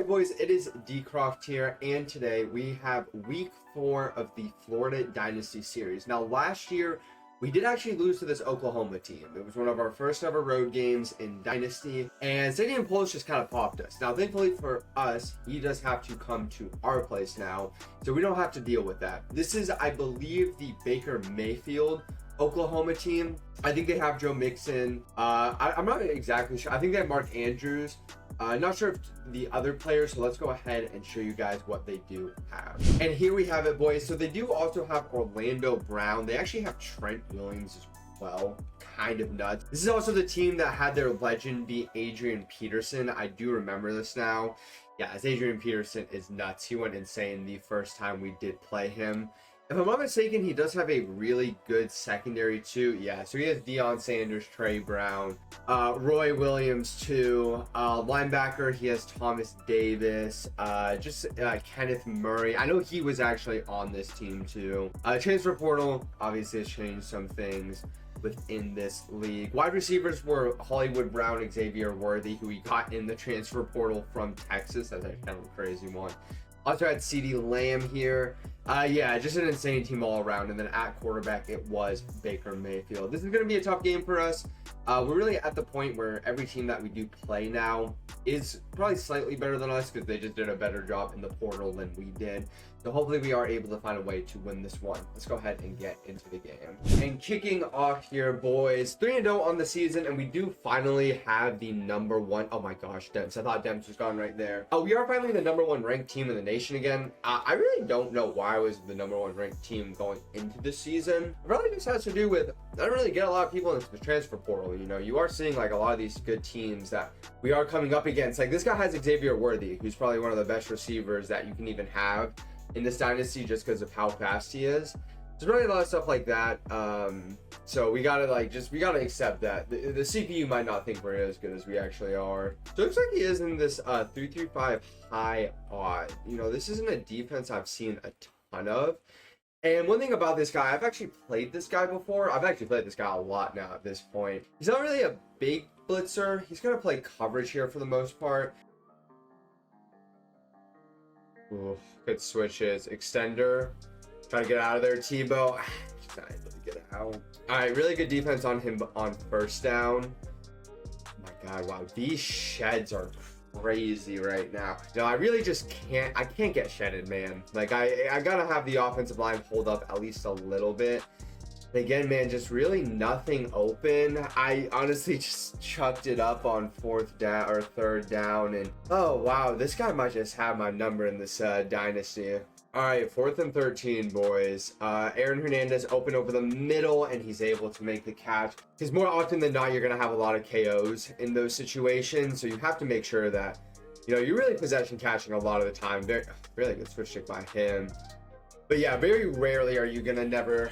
boys, it is Dcroft here, and today we have week 4 of the Florida Dynasty series. Now, last year, we did actually lose to this Oklahoma team. It was one of our first ever road games in Dynasty, and Stadium Pulse just kind of popped us. Now, thankfully for us, he does have to come to our place now, so we don't have to deal with that. This is, I believe, the Baker Mayfield Oklahoma team. I think they have Joe Mixon. I'm not exactly sure. I think they have Mark Andrews. Not sure if the other players, so let's go ahead and show you guys what they do have. And here we have it, boys. So they do also have Orlando Brown. They actually have Trent Williams as well. Kind of nuts. This is also the team that had their legend be Adrian Peterson. I do remember this now. Yeah, as Adrian Peterson is nuts. He went insane the first time we did play him. If I'm not mistaken, he does have a really good secondary too. Yeah, so he has Deion Sanders, Trey Brown, Roy Williams too. Linebacker, he has Thomas Davis, Kenneth Murray. I know he was actually on this team too. Transfer portal obviously has changed some things within this league. Wide receivers were Hollywood Brown, Xavier Worthy, who we got in the transfer portal from Texas. That's actually kind of a crazy one. Also had CeeDee Lamb here. Yeah, just an insane team all around. And then at quarterback, it was Baker Mayfield. This is going to be a tough game for us. We're really at the point where every team that we do play now is probably slightly better than us because they just did a better job in the portal than we did. So hopefully we are able to find a way to win this one. Let's go ahead and get into the game. And kicking off here, boys, 3-0 on the season, and we do finally have the #1. Oh my gosh, Demps. I thought Demps was gone right there. We are finally the #1 ranked team in the nation again. I really don't know why I was the #1 ranked team going into the season. It really just has to do with, I don't really get a lot of people into the transfer portal. You know, you are seeing like a lot of these good teams that we are coming up against. Like this guy has Xavier Worthy, who's probably one of the best receivers that you can even have in this dynasty just because of how fast he is. There's really a lot of stuff like that. So we gotta accept that the CPU might not think we're as good as we actually are. So it looks like he is in this 335 high odd. You know, this isn't a defense I've seen a ton of. And one thing about this guy, I've actually played this guy before. I've actually played this guy a lot now at this point. He's not really a big blitzer. He's gonna play coverage here for the most part. Ooh, good switches. Extender. Trying to get out of there, Tebow. Just not able to get out. All right, really good defense on him on first down. Oh my God, wow. These sheds are crazy right now. No, I really just can't. I can't get shedded, man. Like, I gotta have the offensive line hold up at least a little bit. Again, man, just really nothing open. I honestly just chucked it up on 4th down or 3rd down, and oh wow, this guy might just have my number in this dynasty. All right, 4th and 13, boys. Aaron Hernandez open over the middle, and he's able to make the catch. Because more often than not, you're gonna have a lot of KOs in those situations, so you have to make sure that, you know, you're really possession catching a lot of the time. Very, really good switch stick by him. But yeah, very rarely are you gonna never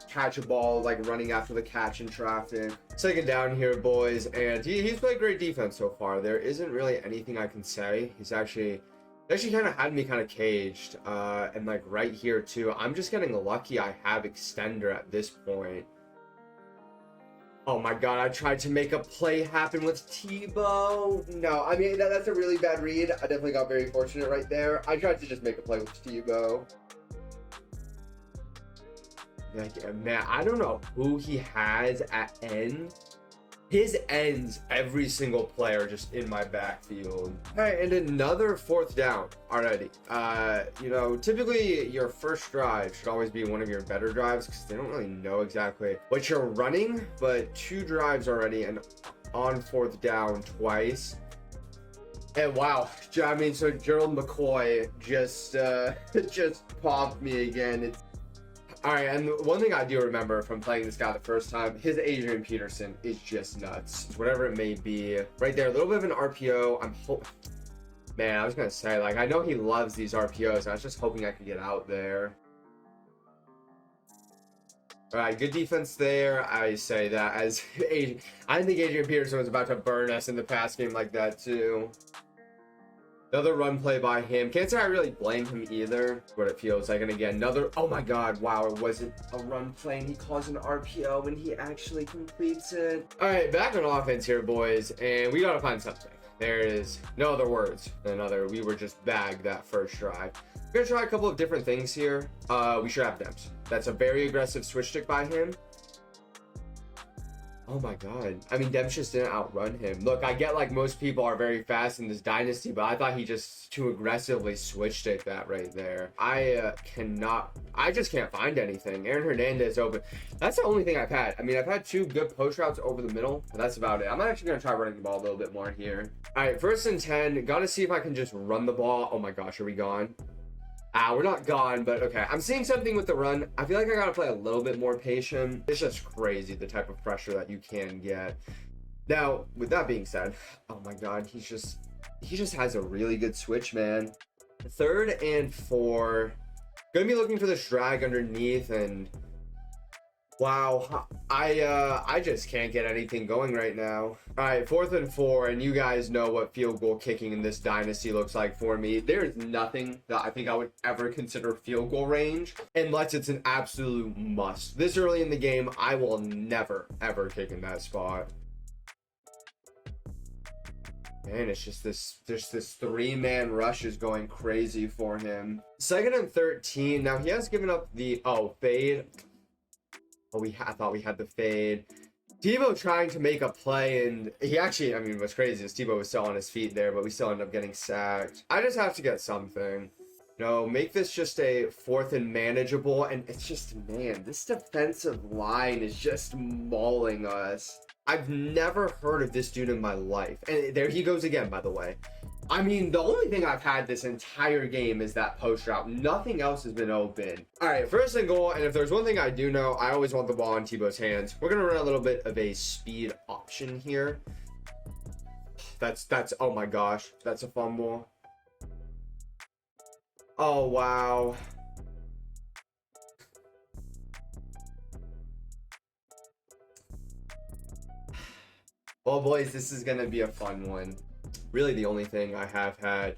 catch a ball like running after the catch in traffic. 2nd down here, boys, and he's played great defense so far. There isn't really anything I can say. He's actually kind of had me kind of caged, and like right here too. I'm just getting lucky I have extender at this point. Oh my God, I tried to make a play happen with Tebow. No, I mean, that's a really bad read. I definitely got very fortunate right there. I tried to just make a play with Tebow. Like, man, I don't know who he has at end. His ends, every single player just in my backfield. All right, and another 4th down already. You know, typically your first drive should always be one of your better drives because they don't really know exactly what you're running, but 2 drives already and on 4th down twice. And wow, I mean, so Gerald McCoy just popped me again. All right, and one thing I do remember from playing this guy the first time, his Adrian Peterson is just nuts. Whatever it may be. Right there, a little bit of an RPO. Man, I was going to say, like, I know he loves these RPOs. I was just hoping I could get out there. All right, good defense there. I say that as I think Adrian Peterson was about to burn us in the pass game like that, too. Another run play by him. Can't say I really blame him either. What it feels like. And again, another. Oh my God! Wow, it wasn't a run play, and he calls an RPO, and he actually completes it. All right, back on offense here, boys, and we gotta find something. There is no other words than other. We were just bagged that first drive. We're gonna try a couple of different things here. We should have Dems. That's a very aggressive switch stick by him. Oh my god. I mean, Dems just didn't outrun him. Look, I get like most people are very fast in this Dynasty, but I thought he just too aggressively switch stick that right there. I just can't find anything. Aaron Hernandez open. That's the only thing I've had. I mean, I've had 2 good post routes over the middle, but that's about it. I'm actually going to try running the ball a little bit more here. All right, 1st and 10. Got to see if I can just run the ball. Oh my gosh, are we gone? We're not gone, but okay. I'm seeing something with the run. I feel like I gotta play a little bit more patient. It's just crazy the type of pressure that you can get. Now, with that being said, oh my god, he just has a really good switch, man. 3rd and 4. Gonna be looking for this drag underneath, and wow, I just can't get anything going right now. All right, 4th and 4, and you guys know what field goal kicking in this Dynasty looks like for me. There is nothing that I think I would ever consider field goal range unless it's an absolute must. This early in the game, I will never, ever kick in that spot. Man, it's just this 3-man rush is going crazy for him. 2nd and 13. Now, he has given up the, fade. Oh, I thought we had the fade. Tebow trying to make a play, and he actually, I mean, what's crazy is Tebow was still on his feet there, but we still ended up getting sacked. I just have to get something. No, make this just a 4th and manageable, and it's just, man, this defensive line is just mauling us. I've never heard of this dude in my life. And there he goes again, by the way. I mean, the only thing I've had this entire game is that post route. Nothing else has been open. All right, 1st and goal. And if there's one thing I do know, I always want the ball in Tebow's hands. We're going to run a little bit of a speed option here. That's, oh my gosh, that's a fumble. Oh, wow. Well, boys, this is going to be a fun one. Really the only thing I have had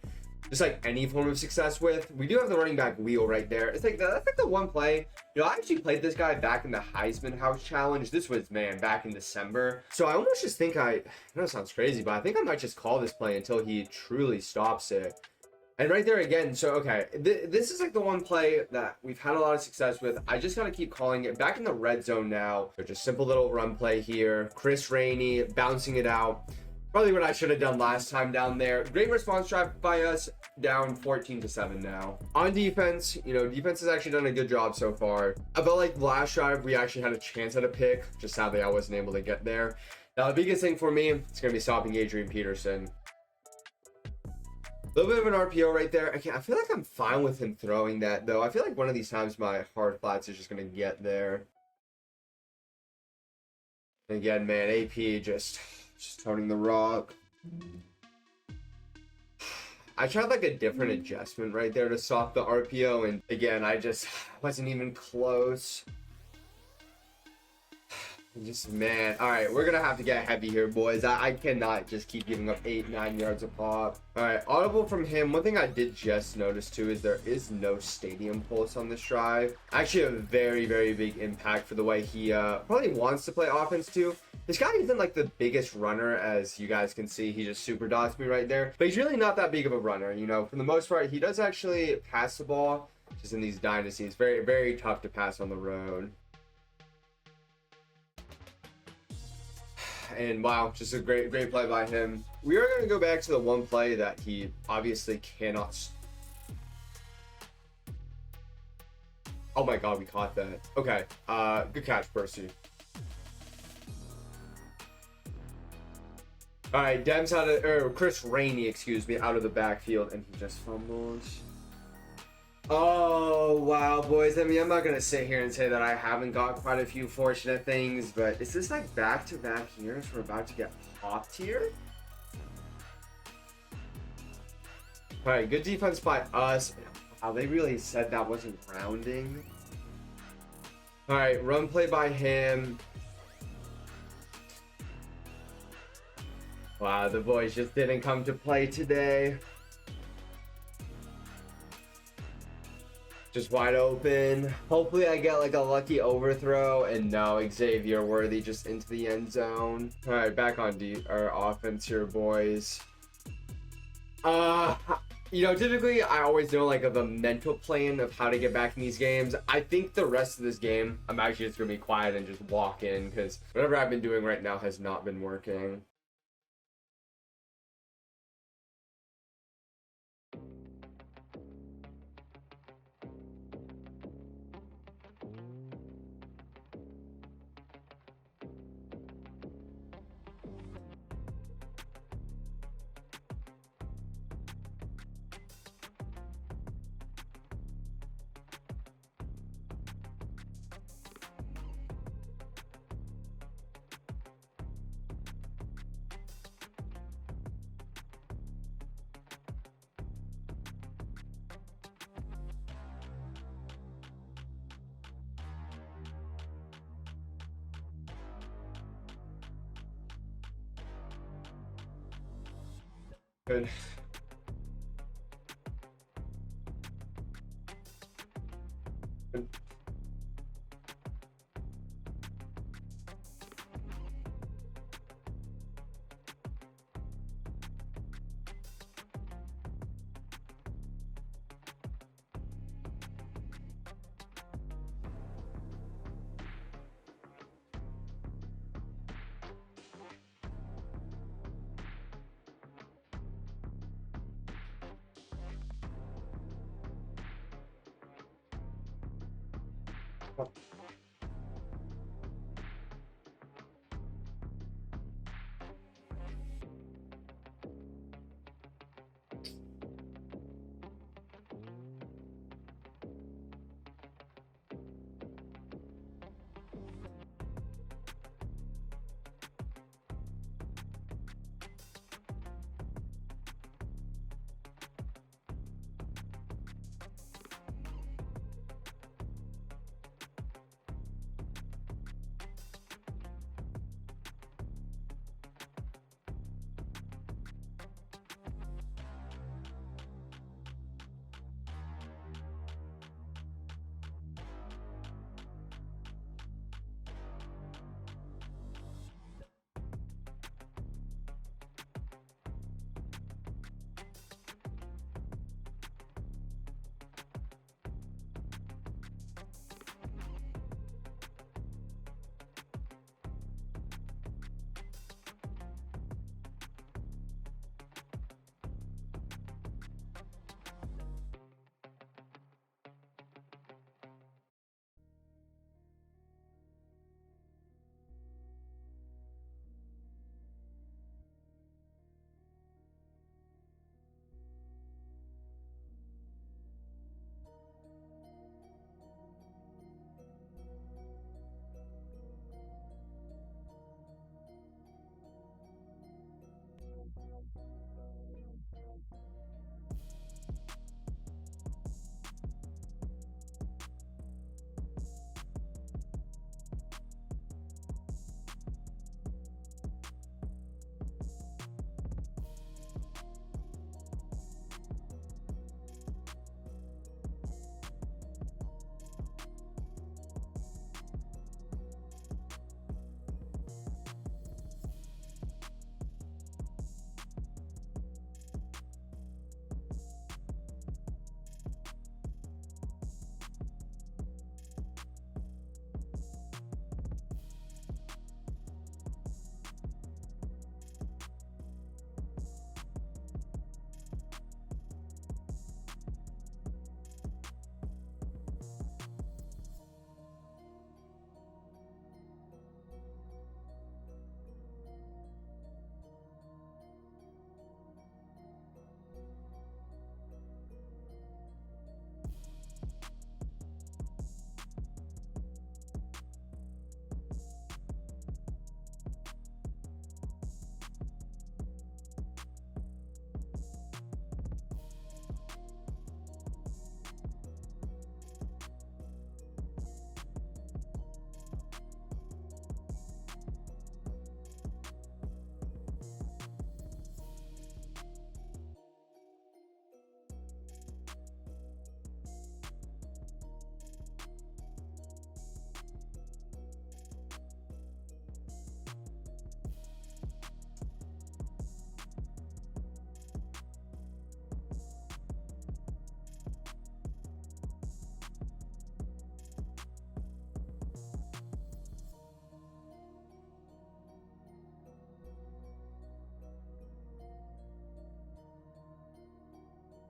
just like any form of success with. We do have the running back wheel right there. It's like that's like the one play. You know, I actually played this guy back in the Heisman House Challenge. This was, man, back in December. So I almost just think I know it sounds crazy, but I think I might just call this play until he truly stops it. And right there again, so okay, this is like the one play that we've had a lot of success with. I just gotta keep calling it. Back in the red zone now. So just simple little run play here. Chris Rainey bouncing it out. Probably what I should have done last time down there. Great response drive by us, down 14-7 now. On defense, you know, defense has actually done a good job so far. I felt like last drive we actually had a chance at a pick. Just sadly I wasn't able to get there. Now the biggest thing for me, it's going to be stopping Adrian Peterson. A little bit of an RPO right there. I feel like I'm fine with him throwing that, though. I feel like one of these times my hard flats is just going to get there. And again, man, AP just toting the rock. I tried like a different adjustment right there to stop the RPO, and again, I just wasn't even close. Just, man, all right, we're gonna have to get heavy here, boys. I cannot just keep giving up 8-9 yards a pop. All right, audible from him. One thing I did just notice too is there is no stadium pulse on this drive. Actually a very, very big impact for the way he probably wants to play offense too. This guy isn't like the biggest runner, as you guys can see. He just super dots me right there, but he's really not that big of a runner. You know, for the most part, he does actually pass the ball. Just in these dynasties, very, very tough to pass on the road. And wow, just a great play by him. We are going to go back to the one play that he obviously cannot. Oh my god, we caught that. Okay, good catch, Percy. All right, Dem's out of, or Chris Rainey, excuse me, out of the backfield, and he just fumbles. Oh, wow, boys. I mean, I'm not going to sit here and say that I haven't got quite a few fortunate things, but is this like back-to-back years we're about to get popped here? All right, good defense by us. Wow, they really said that wasn't grounding. All right, run play by him. Wow, the boys just didn't come to play today. Just wide open. Hopefully I get like a lucky overthrow, and no, Xavier Worthy just into the end zone. All right, back on our offense here, boys. Uh, typically I always know like of a mental plan of how to get back in these games. I think the rest of this game, I'm actually just gonna be quiet and just walk in because whatever I've been doing right now has not been working. Good. Good.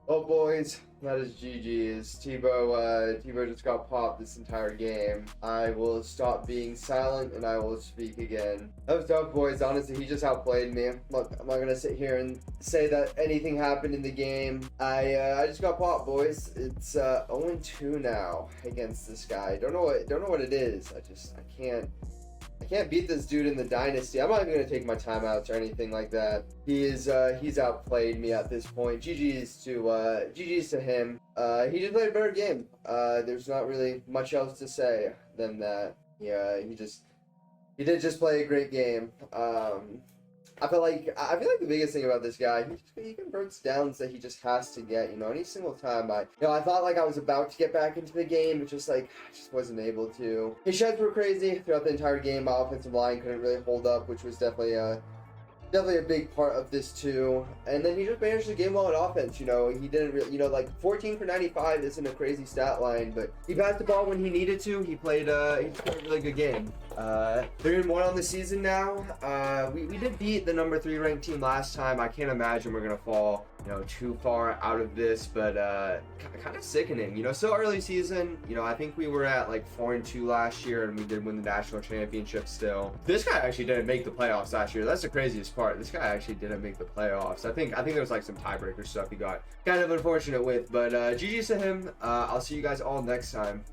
Oh boys, that is GG's. Tebow just got popped this entire game. I will stop being silent and I will speak again. That was tough, boys. Honestly, he just outplayed me. Look, I'm not gonna sit here and say that anything happened in the game. I just got popped, boys. It's 0-2 now against this guy. Don't know what it is. I can't beat this dude in the Dynasty. I'm not even going to take my timeouts or anything like that. He's outplayed me at this point. GG's to him. He just played a better game. There's not really much else to say than that. Yeah, he did just play a great game. I feel like the biggest thing about this guy, he converts downs that he just has to get, any single time. I thought like I was about to get back into the game, but just wasn't able to. His sheds were crazy throughout the entire game. My offensive line couldn't really hold up, which was definitely a big part of this too. And then he just managed the game well in offense. He didn't really, 14 for 95 isn't a crazy stat line, but he passed the ball when he needed to. He played a really good game. 3-1 on the season now. We did beat the number 3 ranked team last time. I can't imagine we're gonna fall too far out of this, but kind of sickening. So early season. I think we were at like 4-2 last year, and we did win the national championship still. This guy actually didn't make the playoffs last year. That's the craziest part. This guy actually didn't make the playoffs. I think there was like some tiebreaker stuff he got kind of unfortunate with, but GG's to him. I'll see you guys all next time.